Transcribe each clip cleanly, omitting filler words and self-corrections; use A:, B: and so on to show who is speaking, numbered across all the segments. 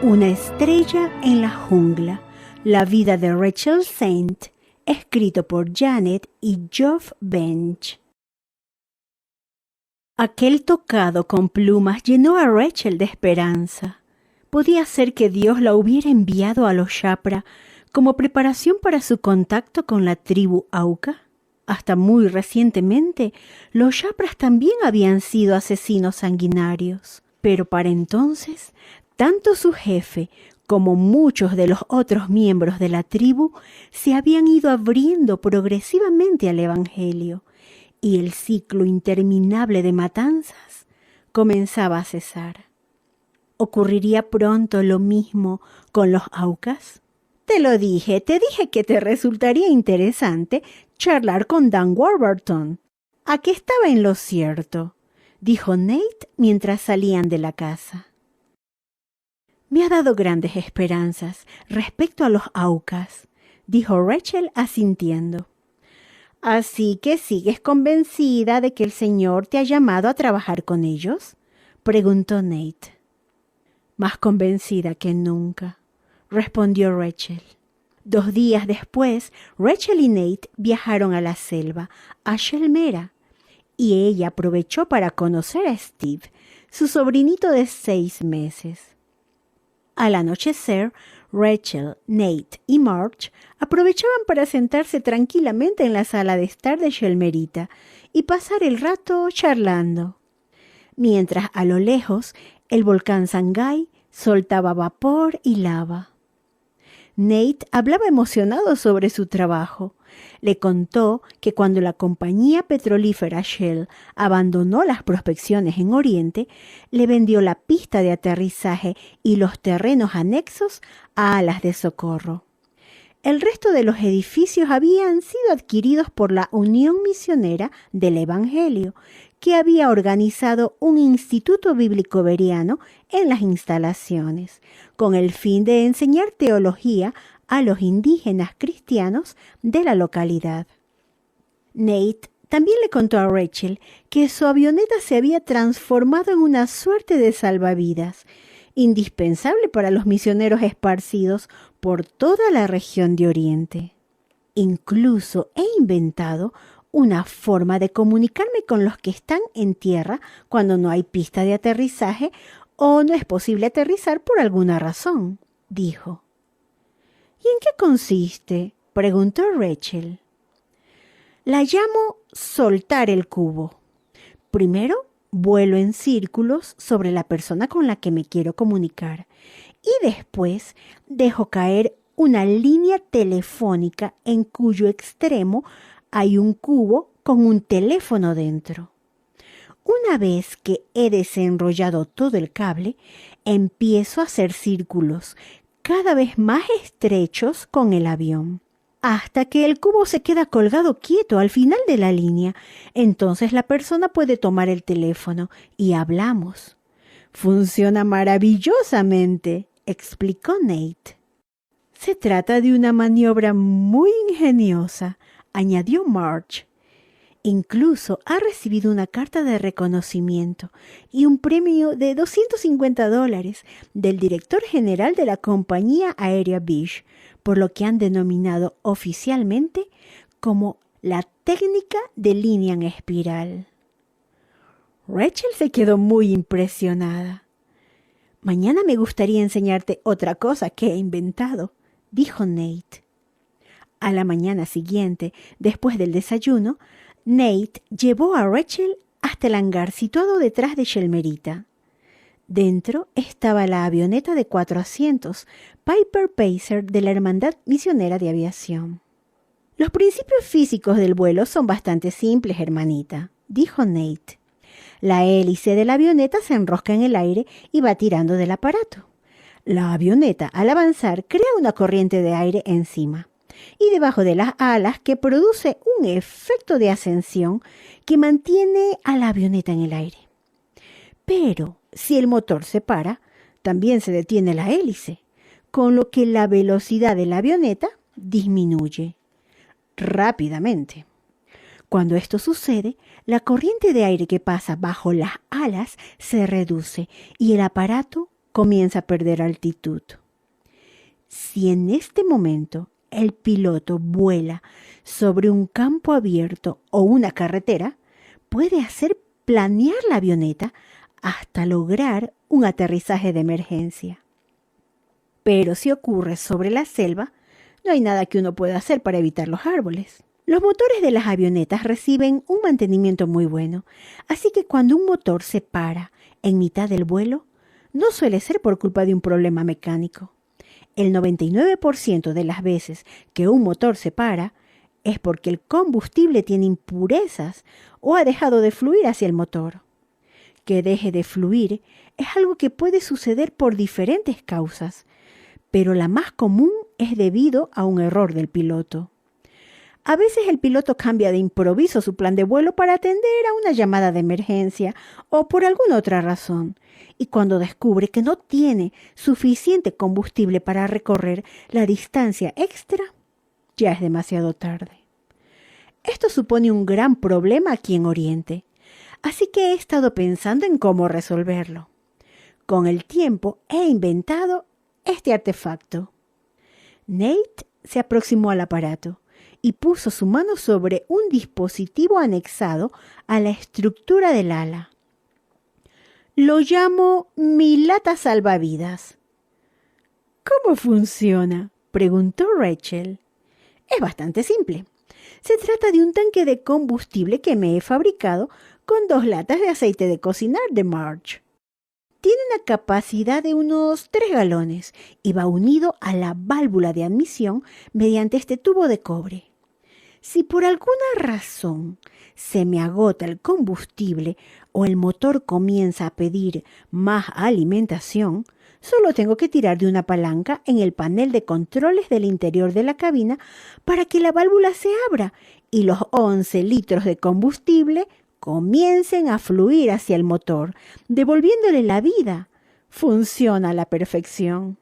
A: Una estrella en la jungla, la vida de Rachel Saint, escrito por Janet y Geoff Bench. Aquel tocado con plumas llenó a Rachel de esperanza. Podía ser que Dios la hubiera enviado a los Shapra como preparación para su contacto con la tribu Auca. Hasta muy recientemente, los Shapras también habían sido asesinos sanguinarios, pero para entonces, tanto su jefe como muchos de los otros miembros de la tribu se habían ido abriendo progresivamente al Evangelio, y el ciclo interminable de matanzas comenzaba a cesar. ¿Ocurriría pronto lo mismo con los Aucas? Te dije que te resultaría interesante charlar con Dan Warburton. ¿A qué estaba en lo cierto?, dijo Nate mientras salían de la casa. Me ha dado grandes esperanzas respecto a los Aucas, dijo Rachel asintiendo. ¿Así que sigues convencida de que el Señor te ha llamado a trabajar con ellos?, preguntó Nate. Más convencida que nunca, respondió Rachel. 2 días después, Rachel y Nate viajaron a la selva, a Shelmera, y ella aprovechó para conocer a Steve, su sobrinito de 6 meses. Al anochecer, Rachel, Nate y Marge aprovechaban para sentarse tranquilamente en la sala de estar de Shelmerita y pasar el rato charlando, mientras a lo lejos el volcán Sangay soltaba vapor y lava. Nate hablaba emocionado sobre su trabajo. Le contó que cuando la compañía petrolífera Shell abandonó las prospecciones en Oriente, le vendió la pista de aterrizaje y los terrenos anexos a Alas de Socorro. El resto de los edificios habían sido adquiridos por la Unión Misionera del Evangelio, que había organizado un instituto bíblico bereano en las instalaciones, con el fin de enseñar teología a los indígenas cristianos de la localidad. Nate también le contó a Rachel que su avioneta se había transformado en una suerte de salvavidas, indispensable para los misioneros esparcidos por toda la región de Oriente. Incluso he inventado una forma de comunicarme con los que están en tierra cuando no hay pista de aterrizaje o no es posible aterrizar por alguna razón, dijo. ¿Y en qué consiste?, preguntó Rachel. La llamo soltar el cubo. Primero, vuelo en círculos sobre la persona con la que me quiero comunicar y después dejo caer una línea telefónica en cuyo extremo hay un cubo con un teléfono dentro. Una vez que he desenrollado todo el cable, empiezo a hacer círculos cada vez más estrechos con el avión, hasta que el cubo se queda colgado quieto al final de la línea. Entonces la persona puede tomar el teléfono y hablamos. Funciona maravillosamente, explicó Nate. Se trata de una maniobra muy ingeniosa, añadió Marge. Incluso ha recibido una carta de reconocimiento y un premio de $250 del director general de la compañía aérea Bish, por lo que han denominado oficialmente como la técnica de línea en espiral. Rachel se quedó muy impresionada. Mañana me gustaría enseñarte otra cosa que he inventado, dijo Nate. A la mañana siguiente, después del desayuno, Nate llevó a Rachel hasta el hangar situado detrás de Shelmerita. Dentro estaba la avioneta de 4 asientos, Piper Pacer de la Hermandad Misionera de Aviación. Los principios físicos del vuelo son bastante simples, hermanita, dijo Nate. La hélice de la avioneta se enrosca en el aire y va tirando del aparato. La avioneta, al avanzar, crea una corriente de aire encima y debajo de las alas que produce un efecto de ascensión que mantiene a la avioneta en el aire. Pero si el motor se para, también se detiene la hélice, con lo que la velocidad de la avioneta disminuye rápidamente. Cuando esto sucede, la corriente de aire que pasa bajo las alas se reduce y el aparato comienza a perder altitud. Si en este momento el piloto vuela sobre un campo abierto o una carretera, puede hacer planear la avioneta hasta lograr un aterrizaje de emergencia. Pero si ocurre sobre la selva, no hay nada que uno pueda hacer para evitar los árboles. Los motores de las avionetas reciben un mantenimiento muy bueno, así que cuando un motor se para en mitad del vuelo, no suele ser por culpa de un problema mecánico. El 99% de las veces que un motor se para es porque el combustible tiene impurezas o ha dejado de fluir hacia el motor. Que deje de fluir es algo que puede suceder por diferentes causas, pero la más común es debido a un error del piloto. A veces el piloto cambia de improviso su plan de vuelo para atender a una llamada de emergencia o por alguna otra razón, y cuando descubre que no tiene suficiente combustible para recorrer la distancia extra, ya es demasiado tarde. Esto supone un gran problema aquí en Oriente, así que he estado pensando en cómo resolverlo. Con el tiempo he inventado este artefacto. Nate se aproximó al aparato y puso su mano sobre un dispositivo anexado a la estructura del ala. Lo llamo mi lata salvavidas. ¿Cómo funciona?, preguntó Rachel. Es bastante simple. Se trata de un tanque de combustible que me he fabricado con 2 latas de aceite de cocinar de Marge. Tiene una capacidad de unos 3 galones y va unido a la válvula de admisión mediante este tubo de cobre. Si por alguna razón se me agota el combustible o el motor comienza a pedir más alimentación, solo tengo que tirar de una palanca en el panel de controles del interior de la cabina para que la válvula se abra y los 11 litros de combustible comiencen a fluir hacia el motor, devolviéndole la vida. Funciona a la perfección.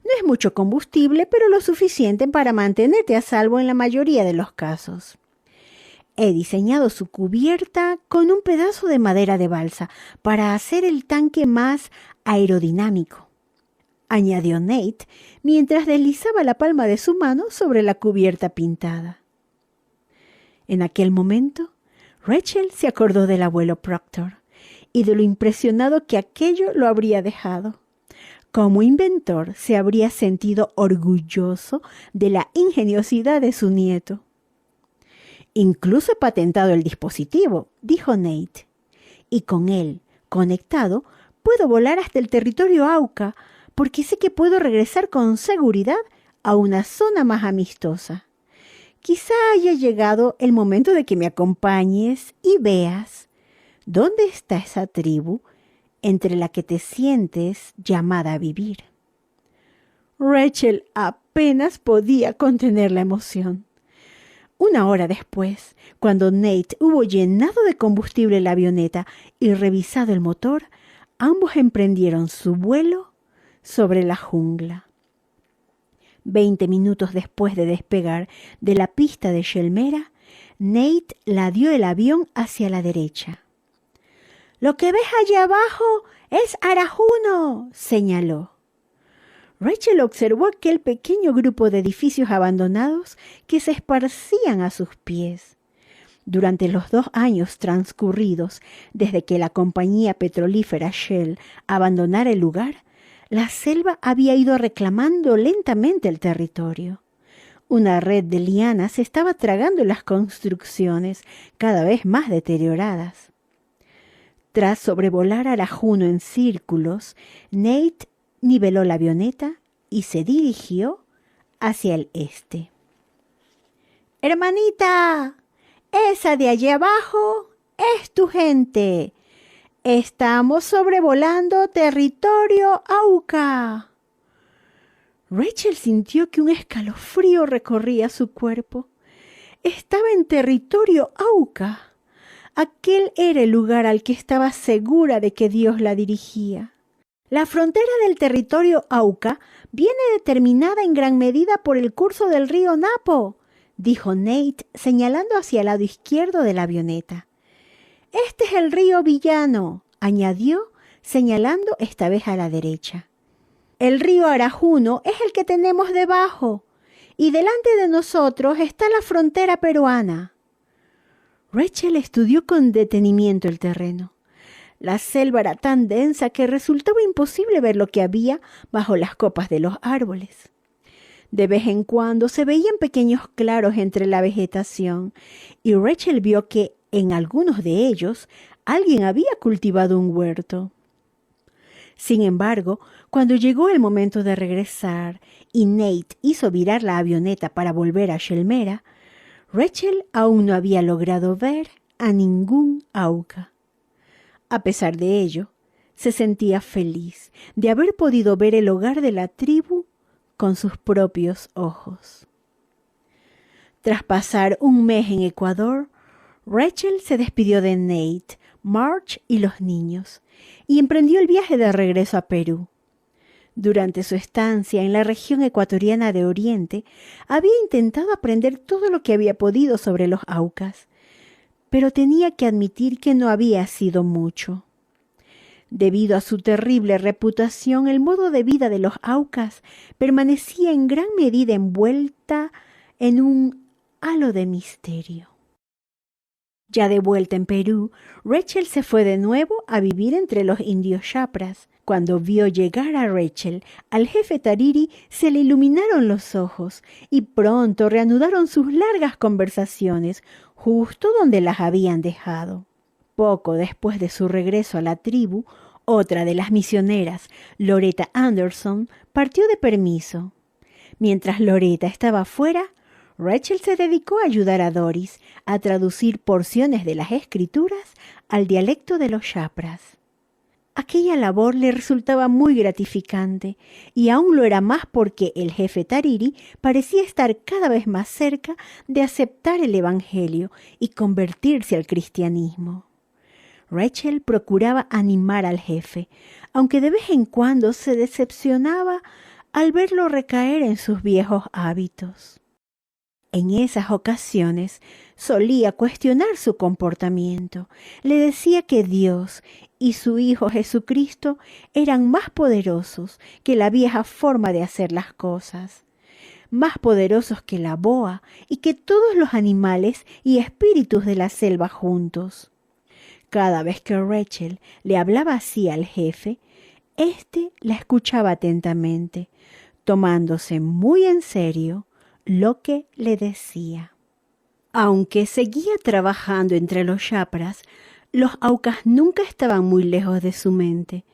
A: No es mucho combustible, pero lo suficiente para mantenerte a salvo en la mayoría de los casos. He diseñado su cubierta con un pedazo de madera de balsa para hacer el tanque más aerodinámico, añadió Nate mientras deslizaba la palma de su mano sobre la cubierta pintada. En aquel momento, Rachel se acordó del abuelo Proctor y de lo impresionado que aquello lo habría dejado. Como inventor, se habría sentido orgulloso de la ingeniosidad de su nieto. Incluso he patentado el dispositivo, dijo Nate, y con él, conectado, puedo volar hasta el territorio Auca porque sé que puedo regresar con seguridad a una zona más amistosa. Quizá haya llegado el momento de que me acompañes y veas dónde está esa tribu entre la que te sientes llamada a vivir. Rachel apenas podía contener la emoción. Una hora después, cuando Nate hubo llenado de combustible la avioneta y revisado el motor, ambos emprendieron su vuelo sobre la jungla. 20 minutos después de despegar de la pista de Shelmera, Nate ladeó el avión hacia la derecha. «Lo que ves allá abajo es Arajuno», señaló. Rachel observó aquel pequeño grupo de edificios abandonados que se esparcían a sus pies. Durante los 2 años transcurridos desde que la compañía petrolífera Shell abandonara el lugar, la selva había ido reclamando lentamente el territorio. Una red de lianas estaba tragando las construcciones cada vez más deterioradas. Tras sobrevolar Arajuno en círculos, Nate niveló la avioneta y se dirigió hacia el este. «Hermanita, esa de allí abajo es tu gente. Estamos sobrevolando territorio Auca». Rachel sintió que un escalofrío recorría su cuerpo. Estaba en territorio Auca. Aquel era el lugar al que estaba segura de que Dios la dirigía. La frontera del territorio Auca viene determinada en gran medida por el curso del río Napo, dijo Nate señalando hacia el lado izquierdo de la avioneta. Este es el río Villano, añadió señalando esta vez a la derecha. El río Arajuno es el que tenemos debajo, y delante de nosotros está la frontera peruana. Rachel estudió con detenimiento el terreno. La selva era tan densa que resultaba imposible ver lo que había bajo las copas de los árboles. De vez en cuando se veían pequeños claros entre la vegetación, y Rachel vio que en algunos de ellos alguien había cultivado un huerto. Sin embargo, cuando llegó el momento de regresar y Nate hizo virar la avioneta para volver a Shelmera, Rachel aún no había logrado ver a ningún auca. A pesar de ello, se sentía feliz de haber podido ver el hogar de la tribu con sus propios ojos. Tras pasar un mes en Ecuador, Rachel se despidió de Nate, Marge y los niños y emprendió el viaje de regreso a Perú. Durante su estancia en la región ecuatoriana de Oriente, había intentado aprender todo lo que había podido sobre los aucas, pero tenía que admitir que no había sido mucho. Debido a su terrible reputación, el modo de vida de los aucas permanecía en gran medida envuelta en un halo de misterio. Ya de vuelta en Perú, Rachel se fue de nuevo a vivir entre los indios Chapras. Cuando vio llegar a Rachel, al jefe Tariri se le iluminaron los ojos y pronto reanudaron sus largas conversaciones justo donde las habían dejado. Poco después de su regreso a la tribu, otra de las misioneras, Loretta Anderson, partió de permiso. Mientras Loretta estaba fuera, Rachel se dedicó a ayudar a Doris a traducir porciones de las escrituras al dialecto de los Chapras. Aquella labor le resultaba muy gratificante y aún lo era más porque el jefe Tariri parecía estar cada vez más cerca de aceptar el Evangelio y convertirse al cristianismo. Rachel procuraba animar al jefe, aunque de vez en cuando se decepcionaba al verlo recaer en sus viejos hábitos. En esas ocasiones solía cuestionar su comportamiento. Le decía que Dios y su Hijo Jesucristo eran más poderosos que la vieja forma de hacer las cosas, más poderosos que la boa y que todos los animales y espíritus de la selva juntos. Cada vez que Rachel le hablaba así al jefe, éste la escuchaba atentamente, tomándose muy en serio lo que le decía. Aunque seguía trabajando entre los Chapras, los aucas nunca estaban muy lejos de su mente,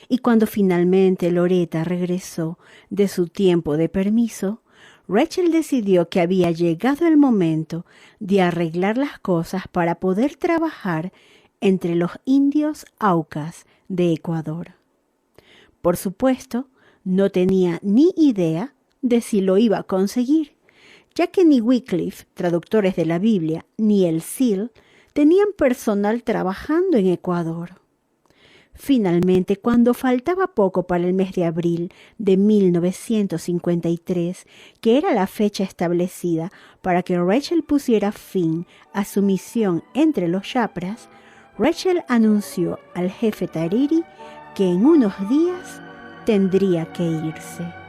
A: y cuando finalmente Loretta regresó de su tiempo de permiso, Rachel decidió que había llegado el momento de arreglar las cosas para poder trabajar entre los indios aucas de Ecuador. Por supuesto, no tenía ni idea de si lo iba a conseguir, ya que ni Wycliffe, traductores de la Biblia, ni el SEAL tenían personal trabajando en Ecuador. Finalmente, cuando faltaba poco para el mes de abril de 1953, que era la fecha establecida para que Rachel pusiera fin a su misión entre los Chapras, Rachel anunció al jefe Tariri que en unos días tendría que irse.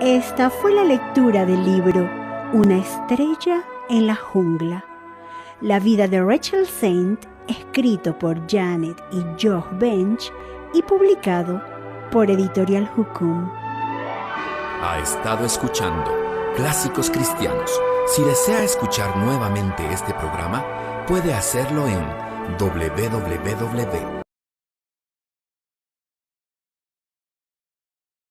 A: Esta fue la lectura del libro Una estrella en la jungla. La vida de Rachel Saint, escrito por Janet y Joe Bench y publicado por Editorial Jukum.
B: Ha estado escuchando Clásicos Cristianos. Si desea escuchar nuevamente este programa, puede hacerlo en www